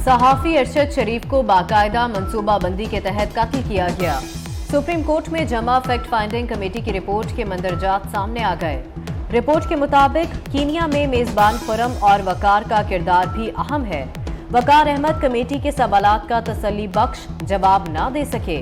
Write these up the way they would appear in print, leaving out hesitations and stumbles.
सहाफी अरशद शरीफ को बाकायदा मंसूबाबंदी के तहत कत्ल किया गया। सुप्रीम कोर्ट में जमा फैक्ट फाइंडिंग कमेटी की रिपोर्ट के मंदरजात सामने आ गए। रिपोर्ट के मुताबिक कीनिया में मेजबान खुरम और वकार का किरदार भी अहम है। वकार अहमद कमेटी के सवालात का तसल्ली बख्श जवाब न दे सके।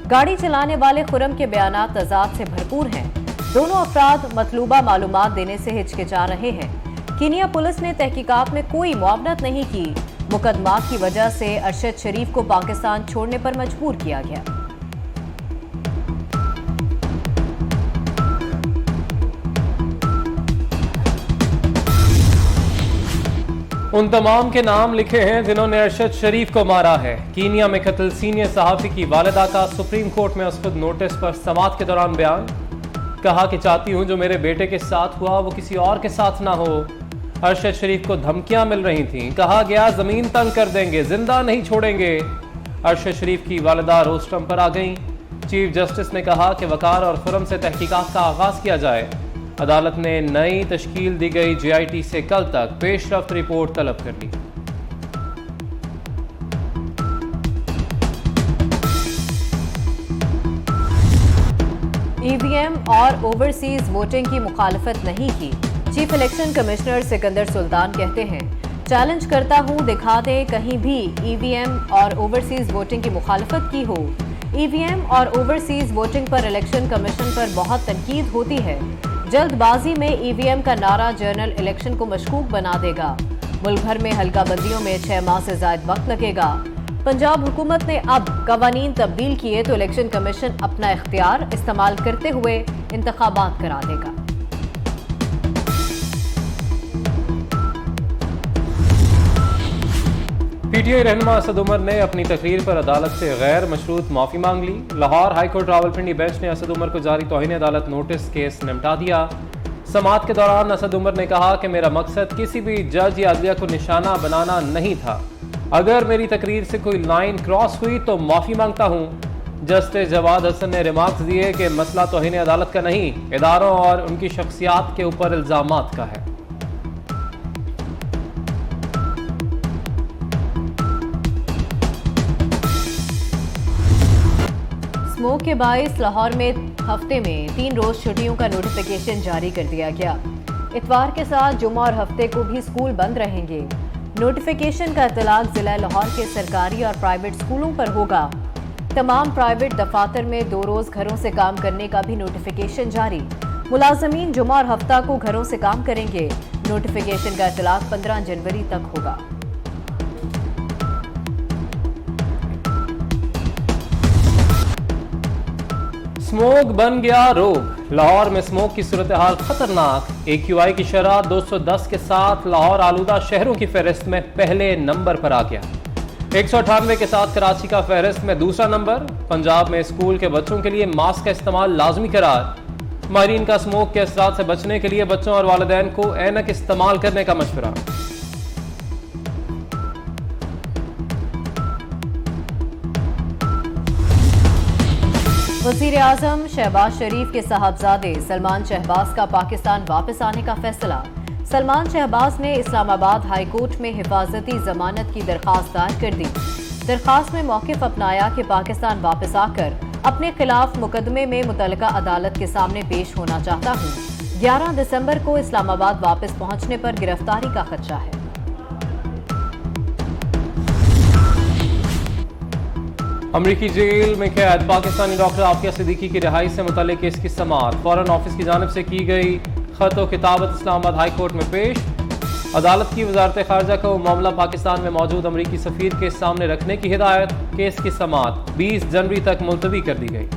गाड़ी चलाने वाले खुरम के बयानात तजाद से भरपूर हैं। दोनों अफराद मतलूबा मालूमात देने से हिचकिचा रहे हैं। कीनिया पुलिस ने तहकीकात में कोई मुआवनत नहीं की। मुकदमात की वजह से अरशद शरीफ को पाकिस्तान छोड़ने पर मजबूर किया गया। उन तमाम के नाम लिखे हैं जिन्होंने अरशद शरीफ को मारा है। कीनिया में कत्ल सीनियर सहाफी की वालिदा का सुप्रीम कोर्ट में उस खुद नोटिस पर समाअत के दौरान बयान। कहा कि चाहती हूं जो मेरे बेटे के साथ हुआ वो किसी और के साथ ना हो। अरशद शरीफ को धमकियां मिल रही थीं। कहा गया जमीन तंग कर देंगे, जिंदा नहीं छोड़ेंगे। अरशद शरीफ की वालिदा रोस्टम पर आ गईं। चीफ जस्टिस ने कहा कि वकार और खुरम से तहकीकात का आगाज किया जाए। अदालत ने नई तश्कील दी गई JIT से कल तक पेशरफ्त रिपोर्ट तलब कर ली। EVM और ओवरसीज वोटिंग की मुखालफत नहीं की। Chief election commissioner Sikandar Sultan कहते हैं, चैलेंज करता हूं, दिखा दे कहीं भी EVM और ओवरसीज वोटिंग की मुखालफत की हो। EVM और ओवरसीज वोटिंग पर इलेक्शन कमीशन पर बहुत तनकीद होती है। जल्दबाजी में EVM का नारा जनरल इलेक्शन को मशकूक बना देगा। मुल्क भर में हल्का बंदियों में 6 माह से ज्यादा वक्त लगेगा। पंजाब हुकूमत ने अब कवानीन तब्दील किए तो इलेक्शन कमीशन अपना इख्तियार इस्तेमाल करते हुए इंतखाबात करा देगा। PTI रहनुमा असद उमर ने अपनी तकरीर पर अदालत से गैर मशरूत माफी मांग ली। लाहौर हाईकोर्ट रावलपिंडी बेंच ने असद उमर को जारी तौहीन अदालत नोटिस केस निपटा दिया। समाअत के दौरान असद उमर ने कहा कि मेरा मकसद किसी भी जज या अदलिया को निशाना बनाना नहीं था। अगर मेरी तकरीर से कोई लाइन क्रॉस हुई तो माफी मांगता हूँ। जस्टिस जवाद हसन ने रिमार्क्स दिए कि मसला तौहीन अदालत का नहीं, इदारों और उनकी शख्सियात के ऊपर इल्जामात का है। स्मोक के बाइस लाहौर में हफ्ते में 3 रोज छुट्टियों का नोटिफिकेशन जारी कर दिया गया। इतवार के साथ जुमा और हफ्ते को भी स्कूल बंद रहेंगे। नोटिफिकेशन का इतलाक जिला लाहौर के सरकारी और प्राइवेट स्कूलों पर होगा। तमाम प्राइवेट दफातर में 2 रोज घरों से काम करने का भी नोटिफिकेशन जारी। मुलाजमीन जुमा और हफ्ता को घरों से काम करेंगे। नोटिफिकेशन का इतलाक 15 जनवरी तक होगा। स्मोक बन गया रोग। लाहौर में स्मोक की सूरत हाल खतरनाक। AQI की शरह 210 के साथ लाहौर आलूदा शहरों की फहरिस्त में पहले नंबर पर आ गया। 198 के साथ कराची का फहरिस्त में दूसरा नंबर। पंजाब में स्कूल के बच्चों के लिए मास्क का इस्तेमाल लाजमी करार। माहिरीन का स्मोक के असरात से बचने के लिए बच्चों और वालिदैन को ऐनक इस्तेमाल करने का मशवरा। वज़ीर आज़म शहबाज शरीफ के साहबजादे सलमान शहबाज का पाकिस्तान वापस आने का फैसला। सलमान शहबाज ने इस्लामाबाद हाई कोर्ट में हिफाजती जमानत की दरखास्त दायर कर दी। दरखास्त में मौक़िफ़ अपनाया कि पाकिस्तान वापस आकर अपने खिलाफ मुकदमे में मुतल्लिका अदालत के सामने पेश होना चाहता हूँ। 11 दिसंबर को इस्लामाबाद वापस पहुँचने पर गिरफ्तारी का खदशा है। अमरीकी जेल में कैद पाकिस्तानी डॉक्टर आफिया सिद्दीकी की रिहाई से मुतल्लिक केस की समाअत फॉरेन ऑफिस की जानिब से की गई खत व किताबत इस्लामाबाद हाई कोर्ट में पेश। अदालत की वजारत खारजा को मामला पाकिस्तान में मौजूद अमरीकी सफीर के सामने रखने की हिदायत। केस की समाअत 20 जनवरी तक मुलतवी कर दी गई।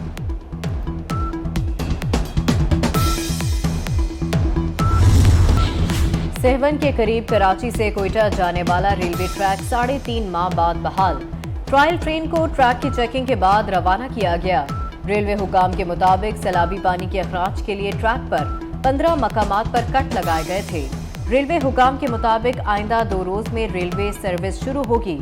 सेहवन के करीब कराची से कोयटा जाने वाला रेलवे ट्रैक 3.5 माह बाद बहाल। ट्रायल ट्रेन को ट्रैक की चेकिंग के बाद रवाना किया गया। रेलवे हुकाम के मुताबिक सैलाबी पानी के अखराज के लिए ट्रैक पर 15 मकामात पर कट लगाए गए थे। रेलवे हुकाम के मुताबिक आइंदा 2 रोज में रेलवे सर्विस शुरू होगी।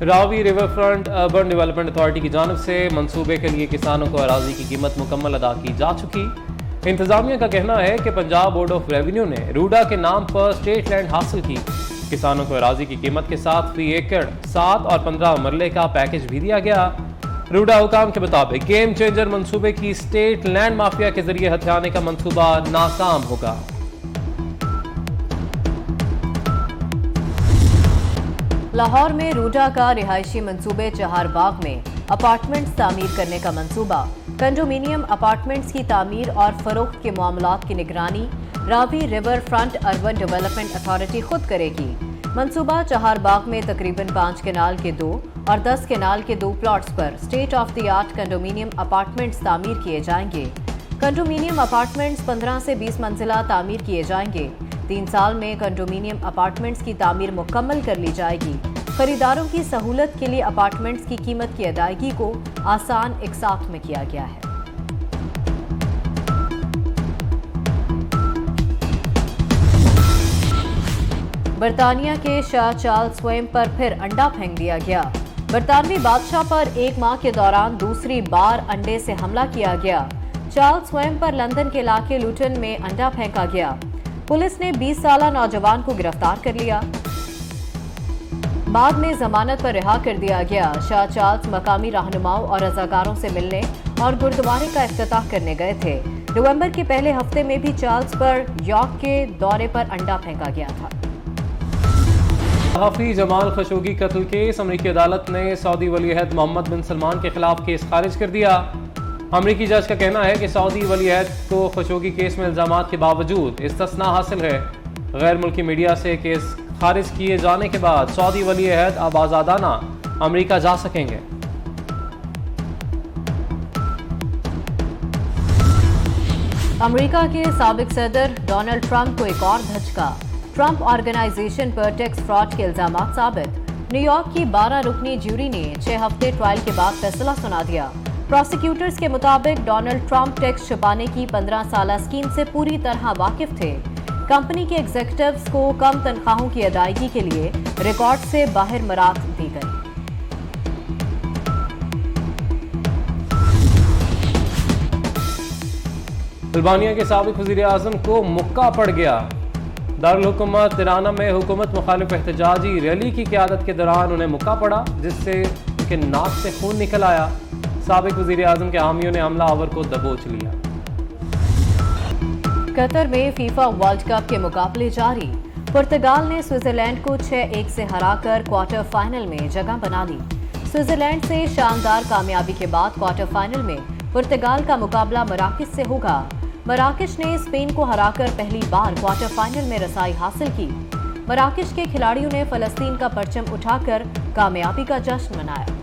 Ravi river front urban development authority की जानिब से मंसूबे के लिए किसानों को अराजी की कीमत मुकम्मल अदा की जा चुकी। इंतजामिया का कहना है कि पंजाब बोर्ड ऑफ रेवेन्यू ने रूडा के नाम पर स्टेट लैंड हासिल की। किसानों को अराजी की कीमत के साथ फी एकड़ 7 और 15 मरले का पैकेज भी दिया गया। रूडा हुकाम के मुताबिक गेम चेंजर मंसूबे की स्टेट लैंड माफिया के जरिए हथियाने का मंसूबा नाकाम होगा। लाहौर में रूडा का रिहायशी मंसूबे चहारबाग में अपार्टमेंट्स तामीर करने का मंसूबा। कंडोमिनियम अपार्टमेंट्स की तामीर और फरोख्त के मामलात की निगरानी Ravi river front urban development authority खुद करेगी। मंसूबा चहारबाग में तकरीबन 5 केनाल के 2 और 10 केनाल के 2 प्लॉट्स पर state of the art condominium apartments तामीर किए जाएंगे। कंडोमिनियम अपार्टमेंट्स 15 से 20 मंजिला तामीर किए जाएंगे। 3 साल में कंडोमिनियम अपार्टमेंट्स की तामीर मुकम्मल कर ली जाएगी। खरीदारों की सहूलत के लिए अपार्टमेंट्स की कीमत की अदायगी को आसान इकसात में किया गया है। बरतानिया के शाह चार्ल्स स्वयं पर फिर अंडा फेंक दिया गया। बरतानवी बादशाह पर 1 माह के दौरान दूसरी बार अंडे से हमला किया गया। चार्ल्स स्वयं पर लंदन के इलाके लूटन में अंडा फेंका गया। पुलिस ने 20 साला नौजवान को गिरफ्तार कर लिया, बाद में जमानत पर रिहा कर दिया गया। शाह चार्ल्स मकामी रहनुमाओं और रजाकारों से मिलने और गुरुद्वारे का इफ्तिताह करने गए थे। नवंबर के पहले हफ्ते में भी चार्ल्स पर यॉर्क के दौरे पर अंडा फेंका गया था। सहाफ़ी जमाल खशोगी कत्ल केस। अमरीकी अदालत ने सऊदी वलीअहद मोहम्मद बिन सलमान के खिलाफ केस खारिज कर दिया। अमरीकी जज का कहना है कि सऊदी वलीअहद को खशोगी केस में इल्जामात के बावजूद इस्तिस्ना हासिल है। गैर मुल्की मीडिया से केस खारिज किए जाने के बाद सऊदी वलीअहद अब आज़ादाना अमरीका जा सकेंगे। अमरीका के साबिक सदर डोनाल्ड ट्रंप को एक और धचका। ट्रंप ऑर्गेनाइजेशन पर टैक्स फ्रॉड के इल्जामात साबित। न्यूयॉर्क की 12 रुकनी ज्यूरी ने 6 हफ्ते ट्रायल के बाद फैसला सुना दिया। प्रोसिक्यूटर्स के मुताबिक डोनाल्ड ट्रंप टैक्स छुपाने की 15 साला स्कीम से पूरी तरह वाकिफ थे। कंपनी के एग्जीक्यूटिव्स को कम तनख्वाहों की अदायगी के लिए रिकॉर्ड से बाहर मरात दी गई। अल्बानिया के साबिक वज़ीर आज़म को मुक्का पड़ गया। दारुल हुकूमत तिराना में हुकूमत मुखालिफ एहतजाजी रैली की क़यादत के दौरान उन्हें मुक्का पड़ा, जिससे उनके नाक से खून निकल आया। साबिक वज़ीर आज़म के हामियों ने हमलावर को दबोच लिया। कतर में फीफा वर्ल्ड कप के मुकाबले जारी। पुर्तगाल ने स्विट्जरलैंड को 6-1 से हराकर क्वार्टर फाइनल में जगह बना ली। स्विट्जरलैंड से शानदार कामयाबी के बाद क्वार्टर फाइनल में पुर्तगाल का मुकाबला मराकश से होगा। मराकश ने स्पेन को हराकर पहली बार क्वार्टर फाइनल में रसाई हासिल की। मराकश के खिलाड़ियों ने फलस्तीन का परचम उठाकर कामयाबी का जश्न मनाया।